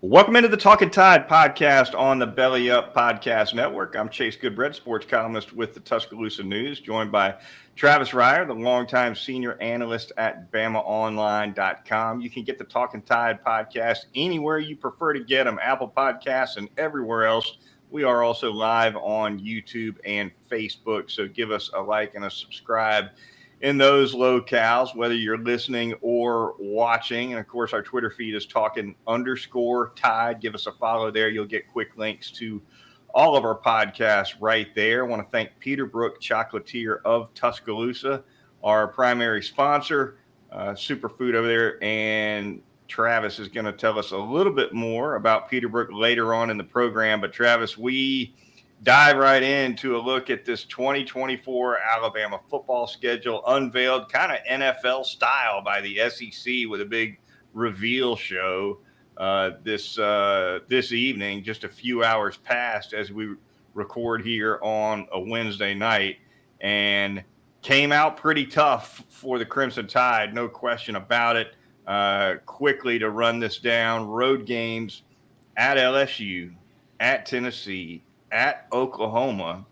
Welcome into the Talkin Tide podcast on the Belly Up Podcast Network. I'm Chase Goodbread, sports columnist with the Tuscaloosa News, joined by Travis Reier, the longtime senior analyst at BamaOnline.com. You can get the Talkin Tide podcast anywhere you prefer to get them, Apple Podcasts and everywhere else. We are also live on YouTube and Facebook, so give us a like and a subscribe in those locales, whether you're listening or watching. And of course, our Twitter feed is talking_tide. Give us a follow there. You'll get quick links to all of our podcasts right there. I want to thank Peterbrook Chocolatier of Tuscaloosa, our primary sponsor, superfood over there. And Travis is going to tell us a little bit more about Peterbrook later on in the program. But Travis, we dive right into a look at this 2024 Alabama football schedule, unveiled kind of NFL style by the SEC with a big reveal show this evening, just a few hours past as we record here on a Wednesday night, and came out pretty tough for the Crimson Tide, no question about it. Quickly to run this down, road games at LSU, at Tennessee, at Oklahoma,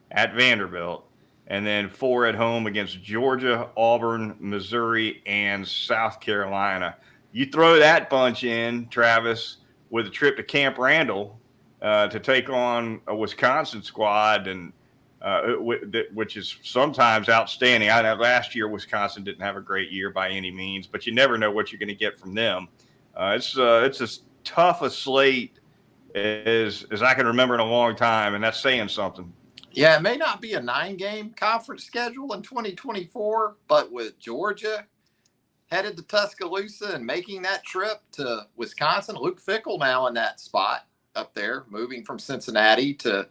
at Vanderbilt, and then 4 at home against Georgia, Auburn, Missouri, and South Carolina. You throw that bunch in, Travis, with a trip to Camp Randall to take on a Wisconsin squad, and which is sometimes outstanding. I know last year Wisconsin didn't have a great year by any means, but you never know what you're going to get from them. It's as tough a slate as I can remember in a long time, and that's saying something. Yeah, it may not be a 9-game conference schedule in 2024, but with Georgia headed to Tuscaloosa and making that trip to Wisconsin, Luke Fickell now in that spot up there, moving from Cincinnati to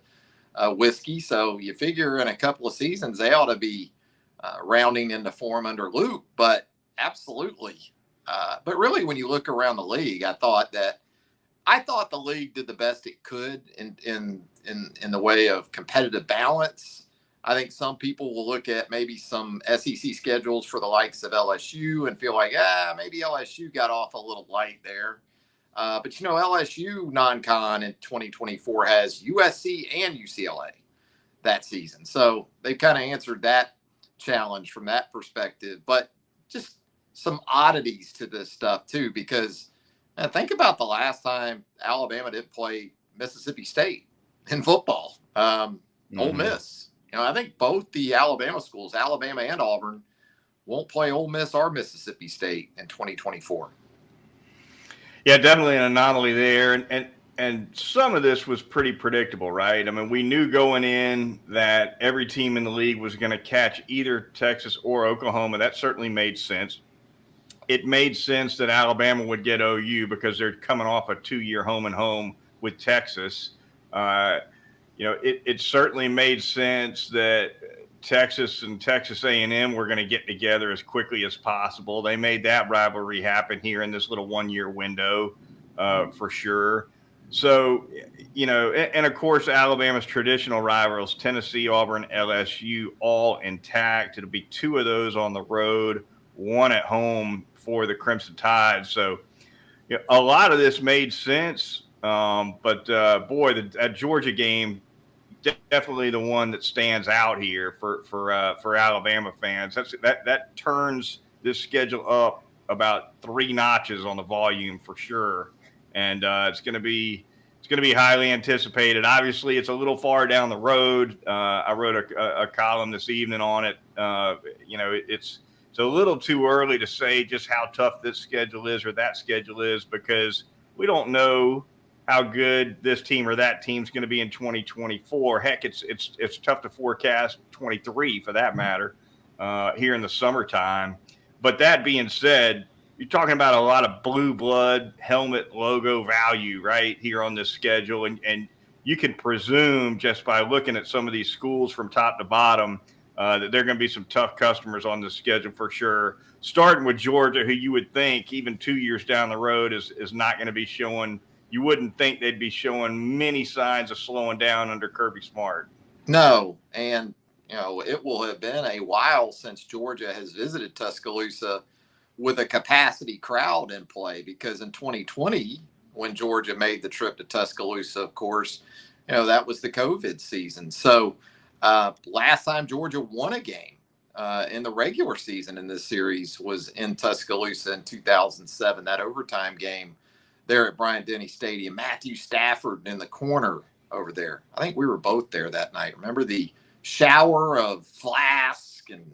Whiskey. So you figure in a couple of seasons they ought to be rounding into form under Luke, but absolutely. But really, when you look around the league, I thought the league did the best it could in the way of competitive balance. I think some people will look at maybe some SEC schedules for the likes of LSU and feel like, maybe LSU got off a little light there. But, LSU non-con in 2024 has USC and UCLA that season. So they kind of answered that challenge from that perspective. But just some oddities to this stuff, too, because think about the last time Alabama didn't play Mississippi State in football. Ole Miss. I think both the Alabama schools, Alabama and Auburn, won't play Ole Miss or Mississippi State in 2024. Yeah, definitely an anomaly there. And some of this was pretty predictable, right? I mean, we knew going in that every team in the league was going to catch either Texas or Oklahoma. That certainly made sense. It made sense that Alabama would get OU because they're coming off a 2-year home and home with Texas. It certainly made sense that Texas and Texas A&M were going to get together as quickly as possible. They made that rivalry happen here in this little 1-year window for sure. So, and of course, Alabama's traditional rivals, Tennessee, Auburn, LSU, all intact. It'll be 2 of those on the road, 1 at home for the Crimson Tide. So a lot of this made sense. But that Georgia game, definitely the one that stands out here for Alabama fans. That turns this schedule up about 3 notches on the volume for sure, and it's going to be highly anticipated. Obviously, it's a little far down the road. I wrote a column this evening on it. It's a little too early to say just how tough this schedule is or that schedule is, because we don't know how good this team or that team's going to be in 2024. Heck, it's tough to forecast 23 for that matter here in the summertime. But that being said, you're talking about a lot of blue blood helmet logo value right here on this schedule. And you can presume just by looking at some of these schools from top to bottom that there are going to be some tough customers on this schedule for sure, starting with Georgia, who you would think even 2 years down the road is not going to be showing – you wouldn't think they'd be showing many signs of slowing down under Kirby Smart. No, and, it will have been a while since Georgia has visited Tuscaloosa with a capacity crowd in play, because in 2020, when Georgia made the trip to Tuscaloosa, of course. That was the COVID season. So last time Georgia won a game in the regular season in this series was in Tuscaloosa in 2007, that overtime game there at Bryant-Denny Stadium. Matthew Stafford in the corner over there. I think we were both there that night. Remember the shower of flasks and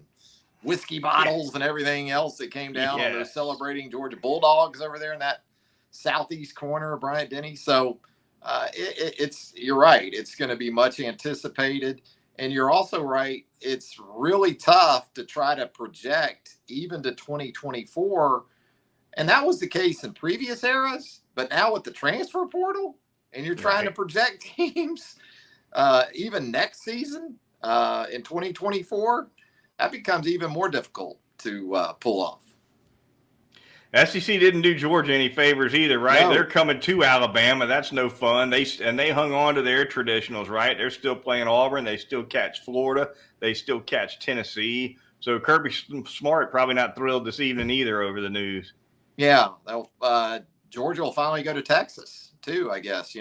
whiskey bottles and everything else that came down on those celebrating Georgia Bulldogs over there in that southeast corner of Bryant-Denny. So you're right. It's going to be much anticipated. And you're also right. It's really tough to try to project even to 2024. And that was the case in previous eras. But now with the transfer portal and you're trying to project teams even next season in 2024, that becomes even more difficult to pull off. SEC didn't do Georgia any favors either, right? No. They're coming to Alabama. That's no fun. They hung on to their traditionals, right? They're still playing Auburn. They still catch Florida. They still catch Tennessee. So Kirby Smart probably not thrilled this evening either over the news. Yeah, Georgia will finally go to Texas too, I guess.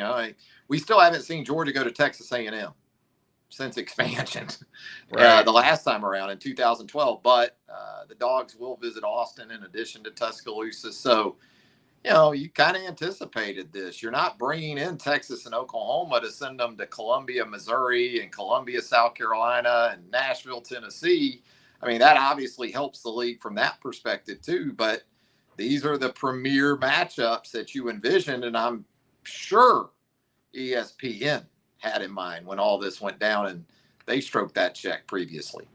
We still haven't seen Georgia go to Texas A&M since expansion the last time around in 2012. But the Dogs will visit Austin in addition to Tuscaloosa. So, you kind of anticipated this. You're not bringing in Texas and Oklahoma to send them to Columbia, Missouri, and Columbia, South Carolina, and Nashville, Tennessee. I mean, that obviously helps the league from that perspective too. But these are the premier matchups that you envisioned, and I'm sure ESPN had in mind when all this went down, and they stroked that check previously.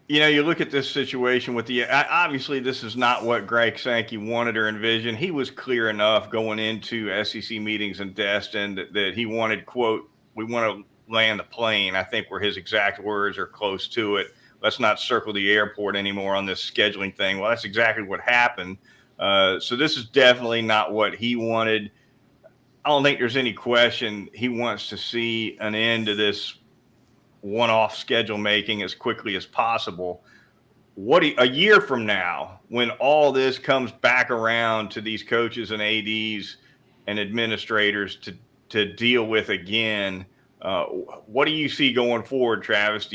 You look at this situation with obviously this is not what Greg Sankey wanted or envisioned. He was clear enough going into SEC meetings in Destin that he wanted, quote, we want to land the plane. I think were his exact words or close to it. Let's not circle the airport anymore on this scheduling thing. Well, that's exactly what happened. So this is definitely not what he wanted. I don't think there's any question he wants to see an end to this one-off schedule making as quickly as possible. A year from now, when all this comes back around to these coaches and ADs and administrators to deal with again, what do you see going forward, Travis?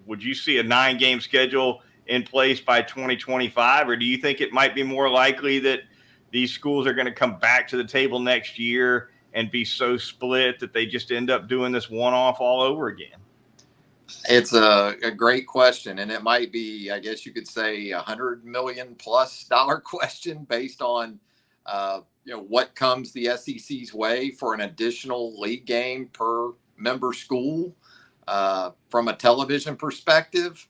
Would you see a 9-game schedule in place by 2025, or do you think it might be more likely that these schools are going to come back to the table next year and be so split that they just end up doing this one-off all over again? It's a great question, and it might be, I guess you could say, $100 million+ question based on what comes the SEC's way for an additional league game per member school from a television perspective.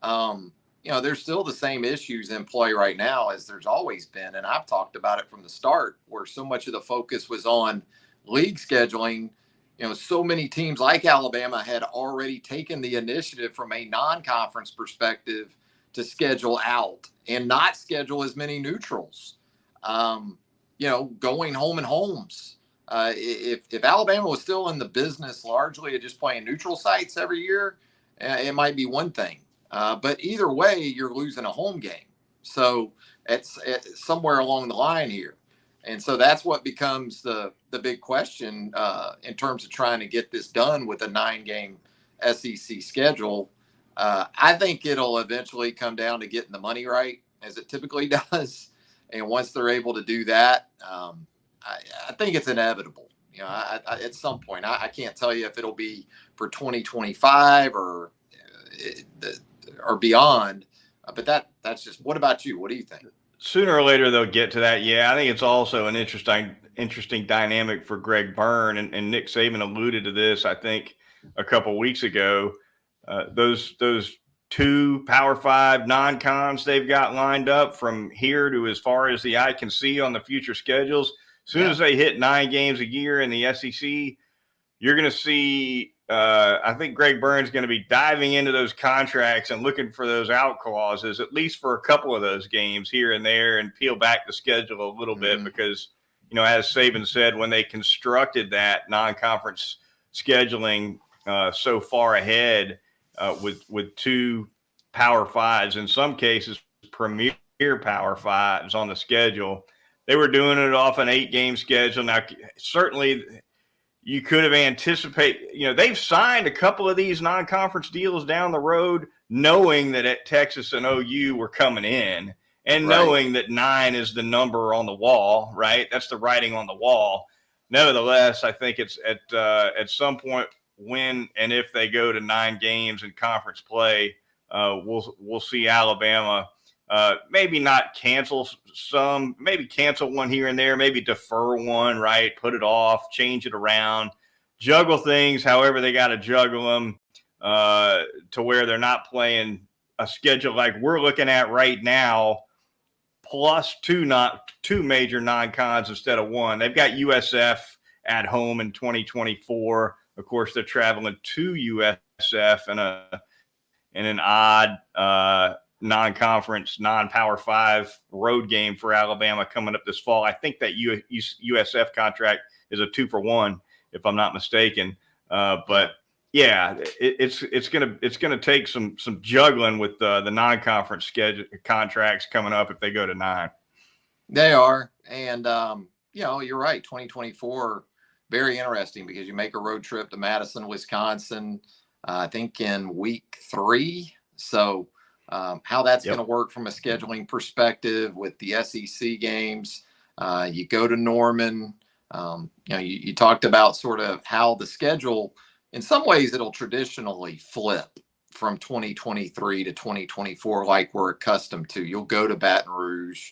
There's still the same issues in play right now as there's always been, and I've talked about it from the start, where so much of the focus was on league scheduling. So many teams like Alabama had already taken the initiative from a non-conference perspective to schedule out and not schedule as many neutrals. Going home and homes. If Alabama was still in the business largely of just playing neutral sites every year, it might be one thing. But either way, you're losing a home game. So it's somewhere along the line here. And so that's what becomes the big question in terms of trying to get this done with a 9-game SEC schedule. I think it'll eventually come down to getting the money right, as it typically does. And once they're able to do that, I think it's inevitable. At some point, I can't tell you if it'll be for 2025 or beyond. But that's just. What about you? What do you think? Sooner or later they'll get to that. Yeah, I think it's also an interesting dynamic for Greg Byrne, and Nick Saban alluded to this, I think, a couple of weeks ago. Those 2 Power 5 non-cons they've got lined up from here to as far as the eye can see on the future schedules. As soon as they hit 9 games a year in the SEC, you're going to see I think Greg Byrne's going to be diving into those contracts and looking for those out clauses, at least for a couple of those games here and there, and peel back the schedule a little bit because, as Saban said, when they constructed that non-conference scheduling so far ahead with 2 Power 5s, in some cases premier Power 5s on the schedule, They were doing it off an 8-game schedule. Now, certainly you could have anticipated, they've signed a couple of these non-conference deals down the road, knowing that at Texas and OU were coming in and knowing that 9 is the number on the wall, right? That's the writing on the wall. Nevertheless, I think it's at some point when and if they go to 9 games in conference play, we'll see Alabama maybe not cancel some, maybe cancel one here and there, maybe defer one, right? Put it off, change it around, juggle things however they got to juggle them to where they're not playing a schedule like we're looking at right now, plus two major non-cons instead of one. They've got USF at home in 2024. Of course, they're traveling to USF in an odd non-conference, non-Power 5 road game for Alabama coming up this fall. I think that USF contract is a 2-for-1, if I'm not mistaken. But yeah, it's gonna take some juggling with the non-conference schedule contracts coming up if they go to 9. They are, and you're right. 2024, very interesting because you make a road trip to Madison, Wisconsin. I think in week 3. So how that's going to work from a scheduling perspective with the SEC games. You go to Norman. You talked about sort of how the schedule, in some ways, it'll traditionally flip from 2023 to 2024, like we're accustomed to. You'll go to Baton Rouge.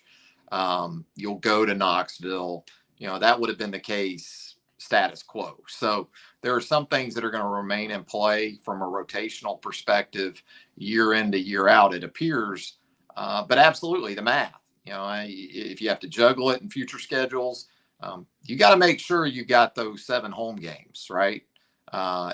You'll go to Knoxville. That would have been the case status quo. So there are some things that are going to remain in play from a rotational perspective year in to year out, it appears. But absolutely the math, if you have to juggle it in future schedules, you got to make sure you got those 7 home games, right?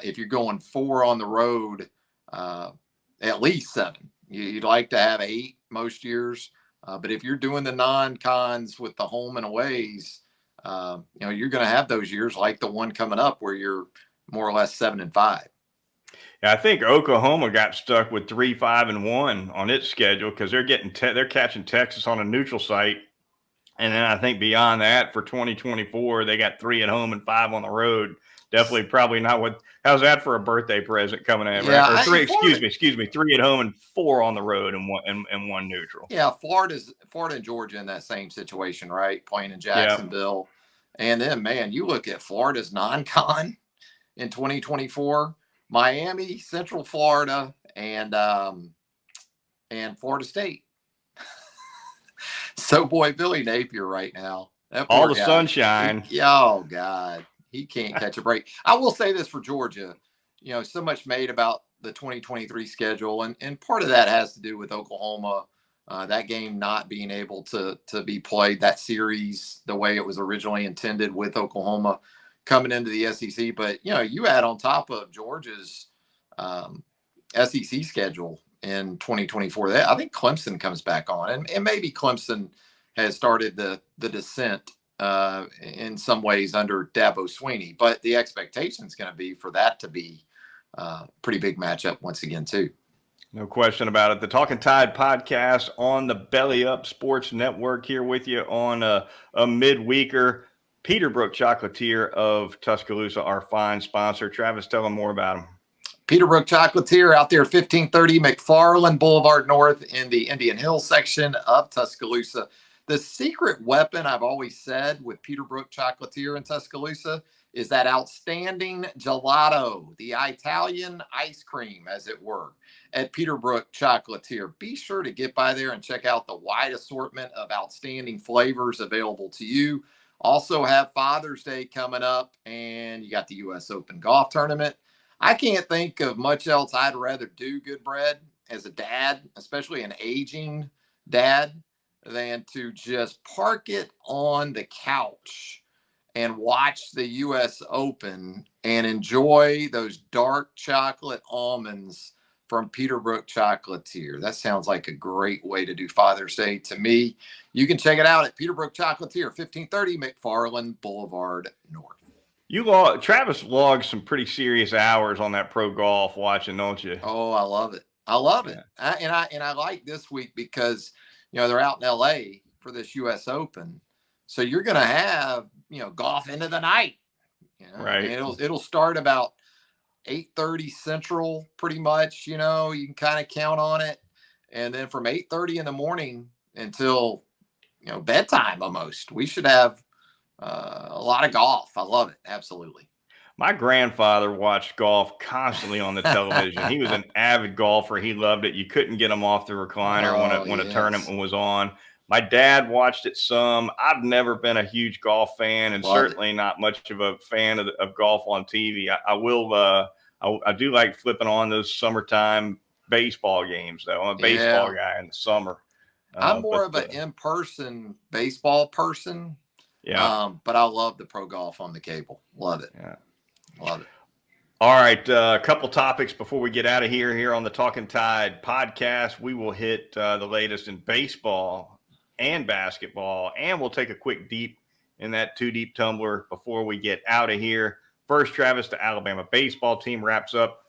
If you're going 4 on the road, at least 7. You'd like to have 8 most years. But if you're doing the non-cons with the home and aways, you're going to have those years like the one coming up where you're more or less 7-5. Yeah, I think Oklahoma got stuck with 3-5-1 on its schedule because they're catching Texas on a neutral site, and then I think beyond that for 2024 they got 3 at home and 5 on the road. Definitely, probably not how's that for a birthday present coming in? Yeah, right? Or 3, excuse me, 3 at home and 4 on the road and one neutral. Yeah, Florida and Georgia in that same situation, right? Playing in Jacksonville. Yep. And then, man, you look at Florida's non-con in 2024, Miami, Central Florida, and Florida State. So, boy, Billy Napier right now. All the sunshine. Oh, God. He can't catch a break. I will say this for Georgia, so much made about the 2023 schedule. And part of that has to do with Oklahoma, that game not being able to be played, that series, the way it was originally intended with Oklahoma coming into the SEC. But, you add on top of Georgia's SEC schedule in 2024, I think Clemson comes back on. And maybe Clemson has started the descent in some ways under Dabo Swinney. But the expectation is going to be for that to be a pretty big matchup once again, too. No question about it. The Talkin Tide podcast on the Belly Up Sports Network here with you on a midweeker. Peterbrook Chocolatier of Tuscaloosa, our fine sponsor. Travis, tell them more about them. Peterbrook Chocolatier out there, 1530 McFarland Boulevard North in the Indian Hill section of Tuscaloosa. The secret weapon, I've always said, with Peterbrook Chocolatier in Tuscaloosa is that outstanding gelato, the Italian ice cream, as it were, at Peterbrook Chocolatier. Be sure to get by there and check out the wide assortment of outstanding flavors available to you. Also have Father's Day coming up, and you got the U.S. Open golf tournament. I can't think of much else I'd rather do, Goodbread, as a dad, especially an aging dad, than to just park it on the couch and watch the U.S. Open and enjoy those dark chocolate almonds from Peterbrook Chocolatier. That sounds like a great way to do Father's Day to me. You can check it out at Peterbrook Chocolatier, 1530 McFarland Boulevard North. Travis logged some pretty serious hours on that pro golf watching, don't you? Oh, I love it. I love it. And I like this week because, they're out in LA for this U.S. Open. So you're going to have, golf into the night. Right. And it'll start about 8:30 Central, pretty much. You can kind of count on it, and then from 8:30 in the morning until bedtime almost, we should have a lot of golf. I love it, absolutely. My grandfather watched golf constantly on the television. He was an avid golfer. He loved it. You couldn't get him off the recliner when a tournament was on. My dad watched it some. I've never been a huge golf fan, and certainly not much of a fan of golf on TV. I do like flipping on those summertime baseball games, though. I'm a baseball guy in the summer. I'm more of an in-person baseball person. Yeah. But I love the pro golf on the cable. Love it. Yeah. Love it. All right, a couple topics before we get out of here on the Talkin Tide podcast. We will hit the latest in baseball and basketball, and we'll take a quick deep in that two-deep tumbler before we get out of here. First, Travis, the Alabama baseball team wraps up.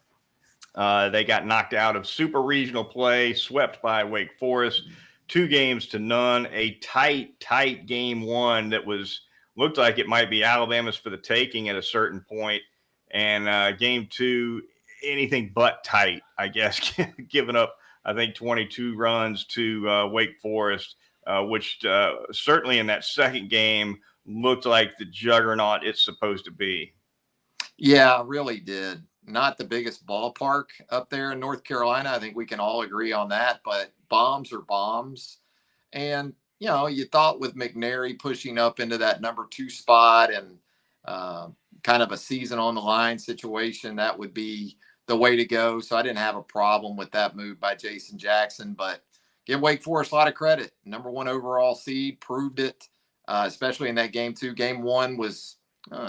They got knocked out of super regional play, swept by Wake Forest, 2-0. A tight game one that looked like it might be Alabama's for the taking at a certain point. And game two, anything but tight, I guess, giving up, I think, 22 runs to Wake Forest, which certainly in that second game looked like the juggernaut it's supposed to be. Yeah, really did. Not the biggest ballpark up there in North Carolina. I think we can all agree on that, but bombs are bombs. And, you thought with McNary pushing up into that number 2 spot and kind of a season on the line situation, that would be the way to go. So I didn't have a problem with that move by Jason Jackson, but give Wake Forest a lot of credit. Number 1 overall seed, proved it, especially in that game 2. Game 1 was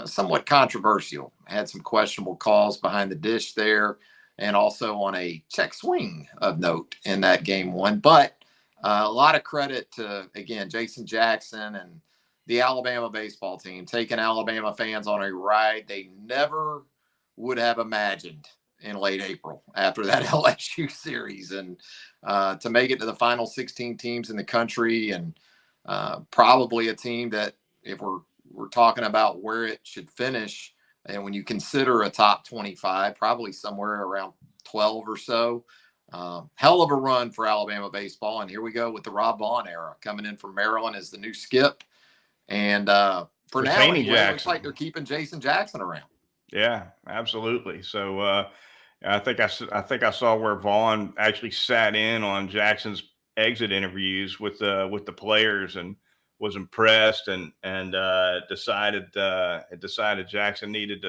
somewhat controversial. Had some questionable calls behind the dish there, and also on a check swing of note in that game 1. But a lot of credit to, again, Jason Jackson and the Alabama baseball team, taking Alabama fans on a ride they never would have imagined in late April after that LSU series, and to make it to the final 16 teams in the country, and probably a team that, if we're talking about where it should finish, and when you consider a top 25, probably somewhere around 12 or so. Hell of a run for Alabama baseball. And here we go with the Rob Vaughn era, coming in from Maryland as the new skip. And for now, anyway, it looks like they're keeping Jason Jackson around. Yeah, absolutely. So I think I saw where Vaughn actually sat in on Jackson's exit interviews with the players and was impressed and decided Jackson needed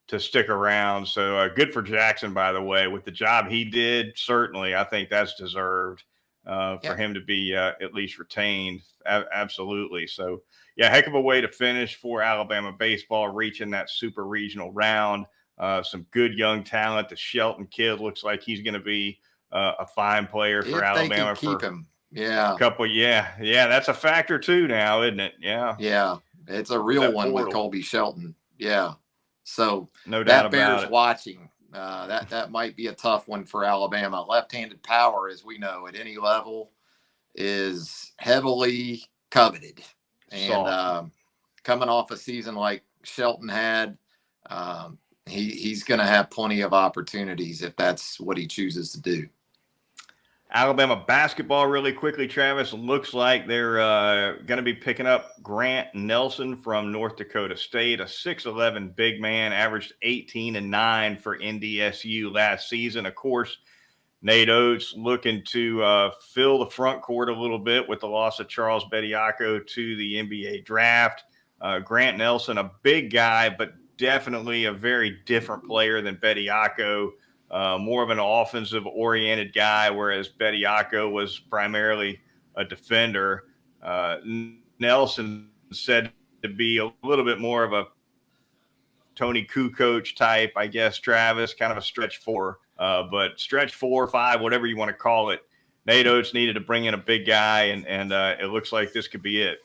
to stick around. So good for Jackson, by the way, with the job he did. Certainly, I think that's deserved for him to be at least retained. Absolutely. So, yeah, heck of a way to finish for Alabama baseball, reaching that super regional round. Some good young talent. The Shelton kid looks like he's going to be a fine player for Alabama. Keep him. Yeah. A couple. Yeah. That's a factor too now, isn't it? Yeah. Yeah. It's a real one with Colby Shelton. Yeah. So no doubt that bears about it. Watching. That might be a tough one for Alabama. Left-handed power, as we know, at any level is heavily coveted. And coming off a season like Shelton had, he's going to have plenty of opportunities if that's what he chooses to do. Alabama basketball really quickly, Travis. Looks like they're going to be picking up Grant Nelson from North Dakota State, a 6'11" big man, averaged 18 and 9 for NDSU last season. Of course, Nate Oates looking to fill the front court a little bit with the loss of Charles Bediako to the NBA draft. Grant Nelson, a big guy, but definitely a very different player than Bediako. More of an offensive-oriented guy, whereas Bediako was primarily a defender. Nelson said to be a little bit more of a Tony Kukoc type, I guess, Travis, kind of a stretch 4. But stretch 4 or 5, whatever you want to call it, Nate Oates needed to bring in a big guy, and it looks like this could be it.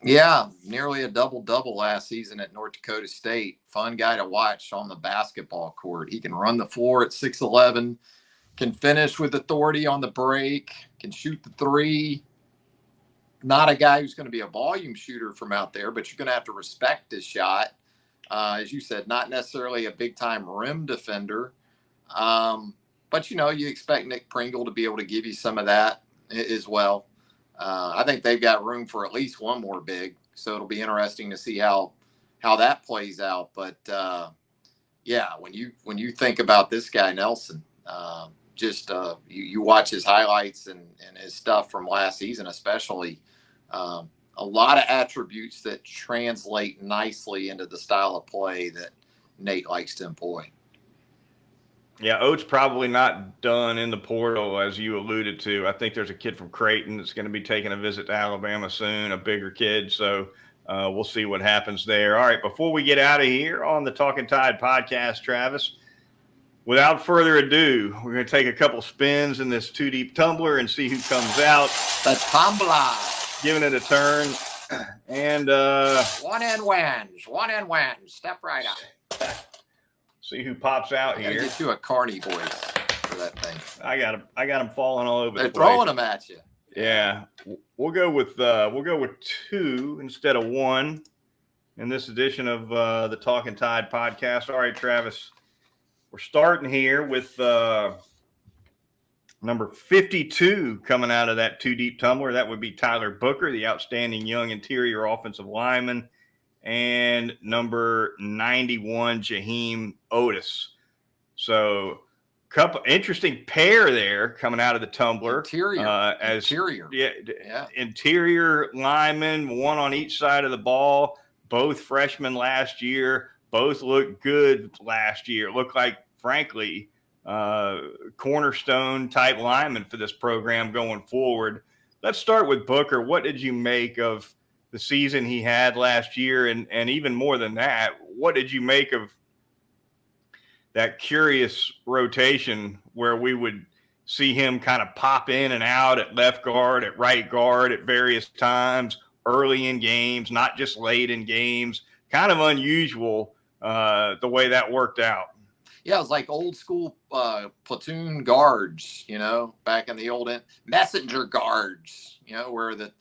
Yeah, nearly a double-double last season at North Dakota State. Fun guy to watch on the basketball court. He can run the floor at 6'11", can finish with authority on the break, can shoot the 3. not a guy who's going to be a volume shooter from out there, but you're going to have to respect his shot. As you said, not necessarily a big-time rim defender. But, you expect Nick Pringle to be able to give you some of that as well. I think they've got room for at least one more big, so it'll be interesting to see how that plays out. But, when you think about this guy, Nelson, you watch his highlights and his stuff from last season, especially, a lot of attributes that translate nicely into the style of play that Nate likes to employ. Yeah, Oates probably not done in the portal, as you alluded to. I think there's a kid from Creighton that's going to be taking a visit to Alabama soon, a bigger kid. So we'll see what happens there. All right, before we get out of here on the Talkin Tide podcast, Travis, without further ado, we're going to take a couple spins in this 2-deep tumbler and see who comes out. The tumbler. Giving it a turn. And one and wins. Step right up. See who pops out here. Get you a Carney voice for that thing. I got them falling all over. They're throwing them at you. Yeah, we'll go with 2 instead of 1 in this edition of the Talkin Tide podcast. All right, Travis, we're starting here with number 52 coming out of that 2-deep tumbler. That would be Tyler Booker, the outstanding young interior offensive lineman. And number 91, Jaheim Otis. So, couple interesting pair there coming out of the tumbler. Interior. Yeah. Interior linemen, one on each side of the ball. Both freshmen last year. Both looked good last year. Looked like, frankly, cornerstone type linemen for this program going forward. Let's start with Booker. What did you make of the season he had last year, and even more than that, what did you make of that curious rotation where we would see him kind of pop in and out at left guard, at right guard at various times, early in games, not just late in games? Kind of unusual the way that worked out. Yeah, it was like old school platoon guards, back in the old messenger guards, where the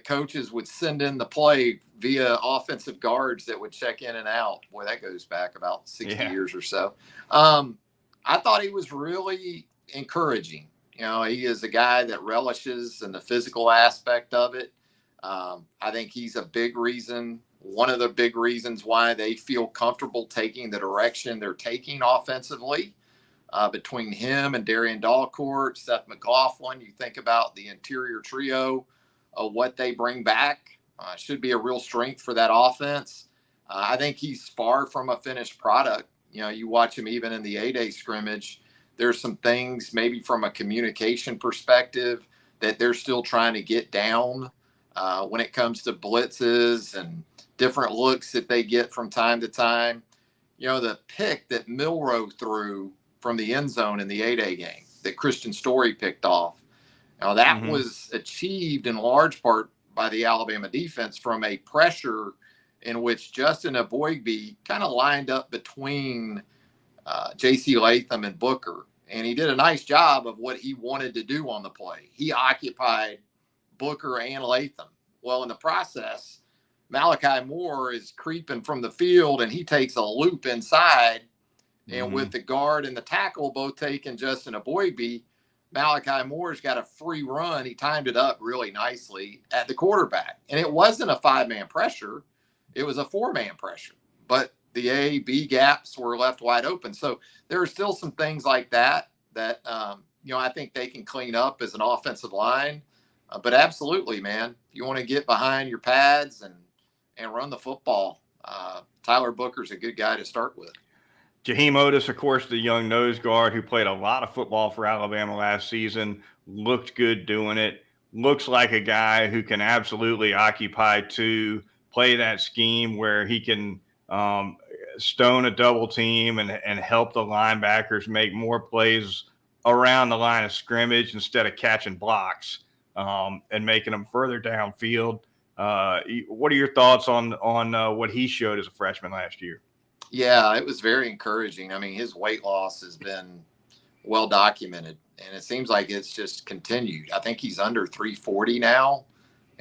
coaches would send in the play via offensive guards that would check in and out. Boy, that goes back about 60 years or so. I thought he was really encouraging. He is a guy that relishes in the physical aspect of it. I think he's one of the big reasons why they feel comfortable taking the direction they're taking offensively. Between him and Darian Dalcourt, Seth McLaughlin, you think about the interior trio, what they bring back should be a real strength for that offense. I think he's far from a finished product. You watch him even in the A-Day scrimmage. There's some things maybe from a communication perspective that they're still trying to get down when it comes to blitzes and different looks that they get from time to time. The pick that Milroe threw from the end zone in the A-Day game that Christian Story picked off. Now, that was achieved in large part by the Alabama defense from a pressure in which Justin Aboigbe kind of lined up between J.C. Latham and Booker. And he did a nice job of what he wanted to do on the play. He occupied Booker and Latham. Well, in the process, Malachi Moore is creeping from the field, and he takes a loop inside. And with the guard and the tackle both taking Justin Aboigbe, Malachi Moore's got a free run. He timed it up really nicely at the quarterback. And it wasn't a 5-man pressure. It was a 4-man pressure. But the A, B gaps were left wide open. So there are still some things like that I think they can clean up as an offensive line. But absolutely, man, you want to get behind your pads and run the football. Tyler Booker's a good guy to start with. Jaheim Otis, of course, the young nose guard who played a lot of football for Alabama last season, looked good doing it. Looks like a guy who can absolutely occupy 2, play that scheme where he can stone a double team and help the linebackers make more plays around the line of scrimmage instead of catching blocks and making them further downfield. What are your thoughts on what he showed as a freshman last year? Yeah, it was very encouraging. I mean, his weight loss has been well documented, and it seems like it's just continued. I think he's under 340 now,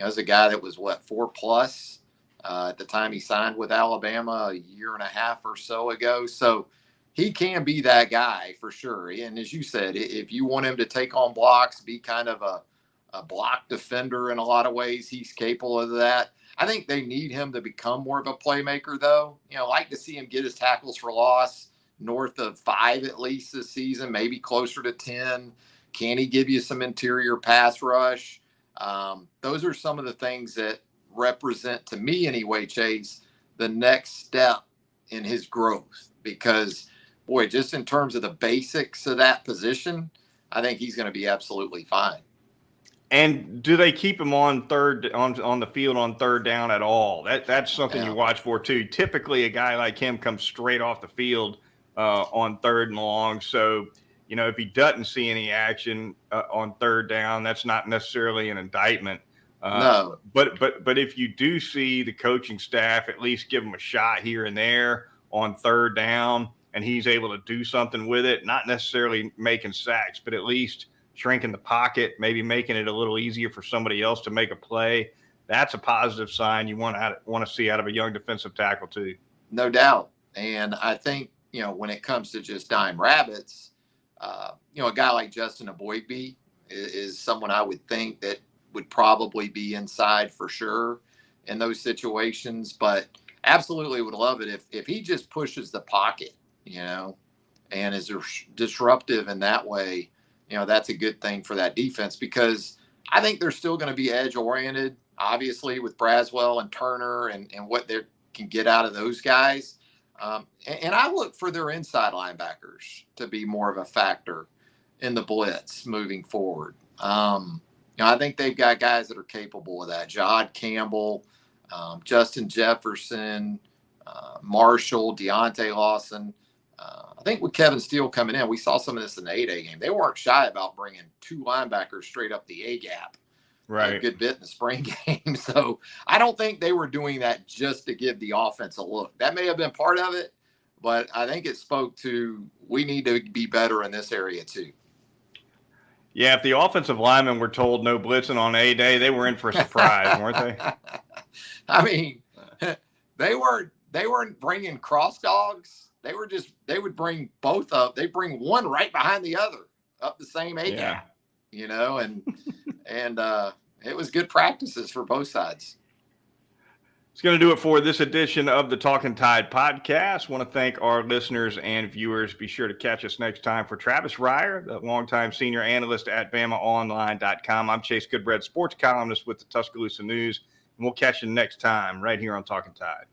As a guy that was 4+ at the time he signed with Alabama a year and a half or so ago. So he can be that guy for sure. And as you said, if you want him to take on blocks, be kind of a block defender in a lot of ways, he's capable of that. I think they need him to become more of a playmaker, though. Like to see him get his tackles for loss north of 5 at least this season, maybe closer to 10. Can he give you some interior pass rush? Those are some of the things that represent, to me anyway, Chase, the next step in his growth. Because, boy, just in terms of the basics of that position, I think he's going to be absolutely fine. And do they keep him on the field on third down at all? That's something you watch for too. Typically, a guy like him comes straight off the field on third and long. So, if he doesn't see any action on third down, that's not necessarily an indictment. No. But if you do see the coaching staff at least give him a shot here and there on third down, and he's able to do something with it, not necessarily making sacks, but at least shrinking the pocket, maybe making it a little easier for somebody else to make a play, that's a positive sign you want to see out of a young defensive tackle too. No doubt. And I think, when it comes to just dime rabbits, a guy like Justin Aboigbe is someone I would think that would probably be inside for sure in those situations, but absolutely would love it if he just pushes the pocket, and is disruptive in that way. That's a good thing for that defense, because I think they're still going to be edge oriented, obviously, with Braswell and Turner and what they can get out of those guys. And I look for their inside linebackers to be more of a factor in the blitz moving forward. I think they've got guys that are capable of that. Jod Campbell, Justin Jefferson, Marshall, Deontay Lawson. I think with Kevin Steele coming in, we saw some of this in the 8A game. They weren't shy about bringing 2 linebackers straight up the A gap. Right. A good bit in the spring game. So I don't think they were doing that just to give the offense a look. That may have been part of it, but I think it spoke to, we need to be better in this area too. Yeah, if the offensive linemen were told no blitzing on A day, they were in for a surprise, weren't they? I mean, they weren't bringing cross dogs. They would bring both up. They bring one right behind the other up the same A gap, and it was good practices for both sides. It's going to do it for this edition of the Talkin Tide podcast. Want to thank our listeners and viewers. Be sure to catch us next time. For Travis Reier, the longtime senior analyst at BamaOnline.com, I'm Chase Goodbread, sports columnist with the Tuscaloosa News, and we'll catch you next time right here on Talkin Tide.